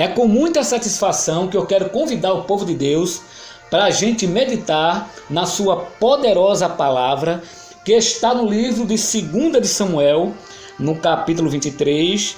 É com muita satisfação que eu quero convidar o povo de Deus para a gente meditar na sua poderosa palavra, que está no livro de 2 de Samuel, no capítulo 23,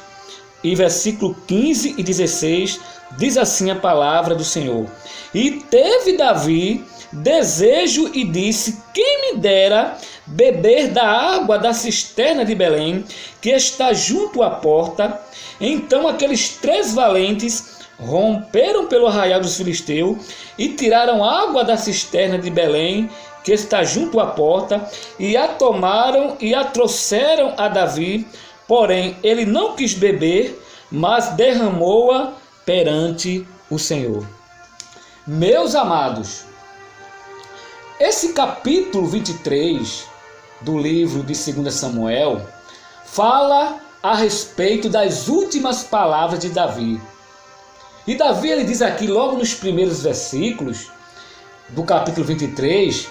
e versículo 15 e 16, diz assim a palavra do Senhor: E teve Davi desejo e disse: Quem me dera beber da água da cisterna de Belém, que está junto à porta. Então aqueles 3 valentes romperam pelo arraial dos filisteus e tiraram água da cisterna de Belém, que está junto à porta, e a tomaram e a trouxeram a Davi. Porém, ele não quis beber, mas derramou-a perante o Senhor. Meus amados, esse capítulo 23 do livro de 2 Samuel fala a respeito das últimas palavras de Davi. E Davi, ele diz aqui logo nos primeiros versículos do capítulo 23,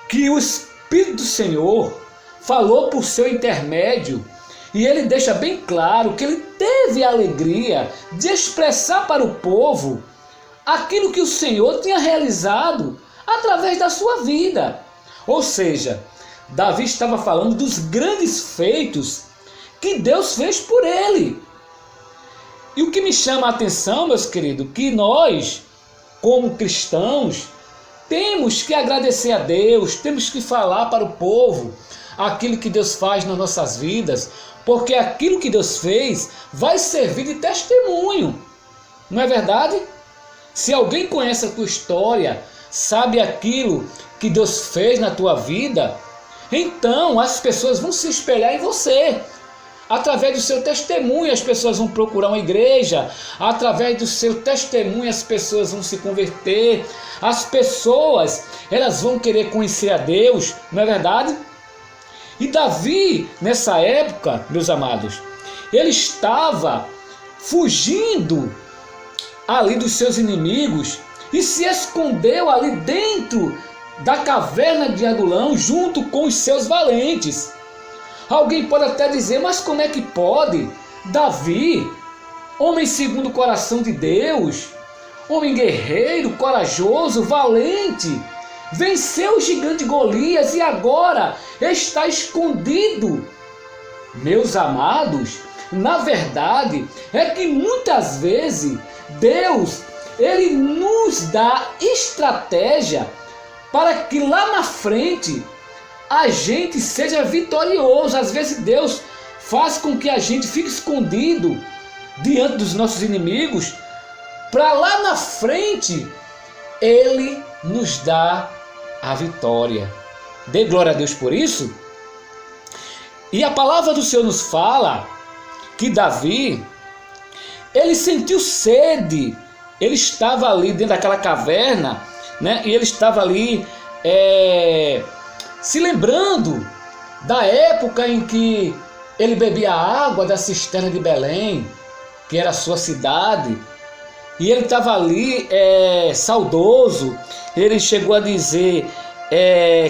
que o Espírito do Senhor falou por seu intermédio, e ele deixa bem claro que ele teve a alegria de expressar para o povo aquilo que o Senhor tinha realizado através da sua vida. Ou seja, Davi estava falando dos grandes feitos que Deus fez por ele. E o que me chama a atenção, meus queridos, que nós, como cristãos, temos que agradecer a Deus, temos que falar para o povo aquilo que Deus faz nas nossas vidas, porque aquilo que Deus fez vai servir de testemunho. Não é verdade? Se alguém conhece a tua história, sabe aquilo que Deus fez na tua vida, então as pessoas vão se espelhar em você. Através do seu testemunho as pessoas vão procurar uma igreja, através do seu testemunho as pessoas vão se converter, as pessoas elas vão querer conhecer a Deus, não é verdade? E Davi, nessa época, meus amados, ele estava fugindo ali dos seus inimigos e se escondeu ali dentro da caverna de Adulão junto com os seus valentes. Alguém pode até dizer, mas como é que pode? Davi, homem segundo o coração de Deus, homem guerreiro, corajoso, valente, venceu o gigante Golias e agora está escondido. Meus amados, na verdade é que muitas vezes Deus, ele nos dá estratégia para que lá na frente a gente seja vitorioso. Às vezes Deus faz com que a gente fique escondido diante dos nossos inimigos, para lá na frente Ele nos dá a vitória. Dê glória a Deus por isso. E a palavra do Senhor nos fala que Davi, ele sentiu sede, ele estava ali dentro daquela caverna, né? E ele estava ali se lembrando da época em que ele bebia água da cisterna de Belém, que era a sua cidade, e ele estava ali saudoso. Ele chegou a dizer: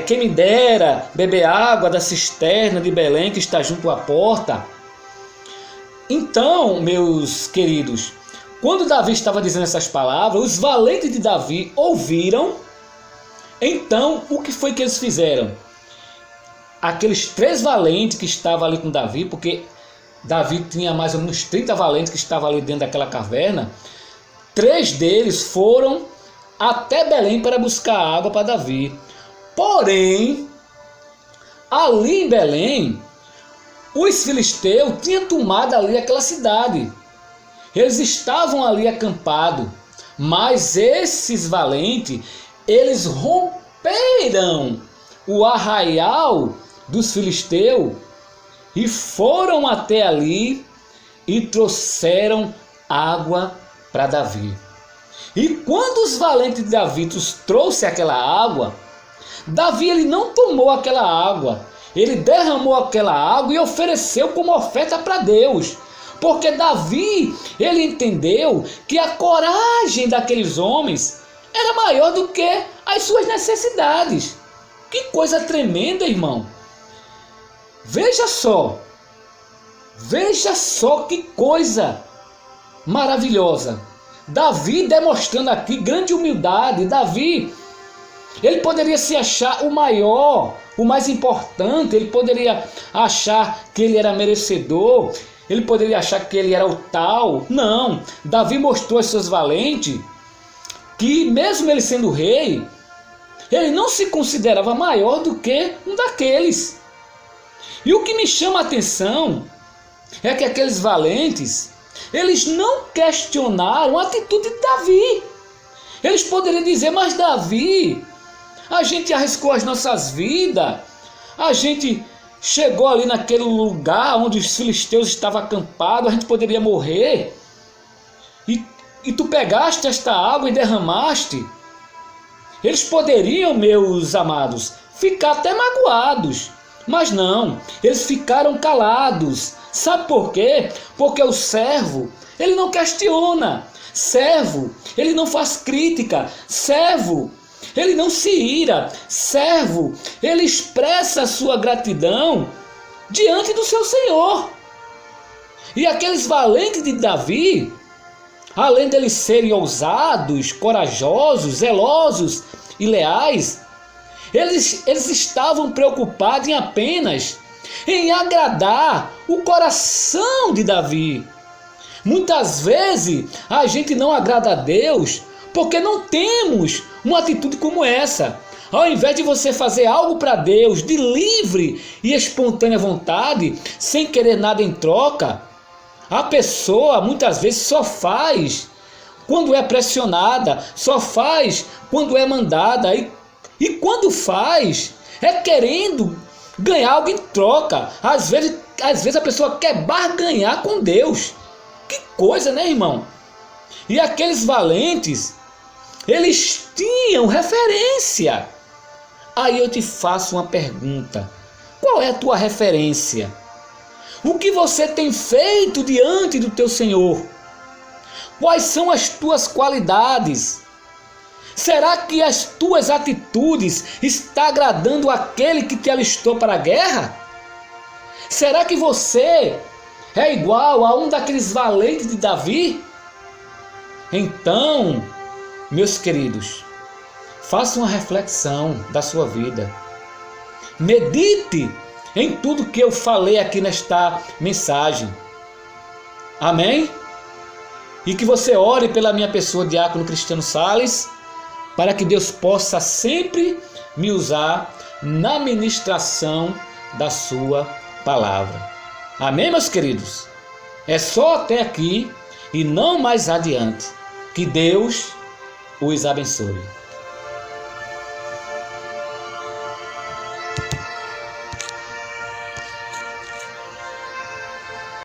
quem me dera beber água da cisterna de Belém, que está junto à porta. Então, meus queridos, quando Davi estava dizendo essas palavras, os valentes de Davi ouviram. Então, o que foi que eles fizeram? Aqueles 3 valentes que estavam ali com Davi, porque Davi tinha mais ou menos 30 valentes que estavam ali dentro daquela caverna, 3 deles foram até Belém para buscar água para Davi. Porém, ali em Belém, os filisteus tinham tomado ali aquela cidade. Eles estavam ali acampados, mas esses valentes, eles romperam o arraial dos filisteus e foram até ali e trouxeram água para Davi. E quando os valentes de Davi trouxeram aquela água, Davi ele não tomou aquela água, ele derramou aquela água e ofereceu como oferta para Deus. Porque Davi, ele entendeu que a coragem daqueles homens era maior do que as suas necessidades. Que coisa tremenda, irmão. Veja só que coisa. maravilhosa. Davi demonstrando aqui grande humildade. Davi, ele poderia se achar o maior, o mais importante, ele poderia achar que ele era merecedor, ele poderia achar que ele era o tal. Não, Davi mostrou aos seus valentes que mesmo ele sendo rei, ele não se considerava maior do que um daqueles. E o que me chama a atenção é que aqueles valentes, eles não questionaram a atitude de Davi. Eles poderiam dizer, mas Davi, a gente arriscou as nossas vidas, a gente chegou ali naquele lugar onde os filisteus estavam acampados, a gente poderia morrer, e tu pegaste esta água e derramaste. Eles poderiam, meus amados, ficar até magoados, mas não, eles ficaram calados. Sabe por quê? Porque o servo, ele não questiona, servo, ele não faz crítica, servo, ele não se ira, servo, ele expressa a sua gratidão diante do seu Senhor. E aqueles valentes de Davi, além deles serem ousados, corajosos, zelosos e leais, eles estavam preocupados em agradar o coração de Davi. Muitas vezes a gente não agrada a Deus porque não temos uma atitude como essa. Ao invés de você fazer algo para Deus de livre e espontânea vontade, sem querer nada em troca, a pessoa muitas vezes só faz quando é pressionada, só faz quando é mandada, e quando faz é querendo ganhar algo em troca. Às vezes a pessoa quer barganhar com Deus. Que coisa, né, irmão? E aqueles valentes, eles tinham referência. Aí eu te faço uma pergunta: qual é a tua referência? O que você tem feito diante do teu Senhor? Quais são as tuas qualidades? Será que as tuas atitudes estão agradando aquele que te alistou para a guerra? Será que você é igual a um daqueles valentes de Davi? Então, meus queridos, faça uma reflexão da sua vida. Medite em tudo que eu falei aqui nesta mensagem. Amém? E que você ore pela minha pessoa, Diácono Cristiano Sales, para que Deus possa sempre me usar na ministração da sua palavra. Amém, meus queridos? É só até aqui e não mais adiante. Que Deus os abençoe.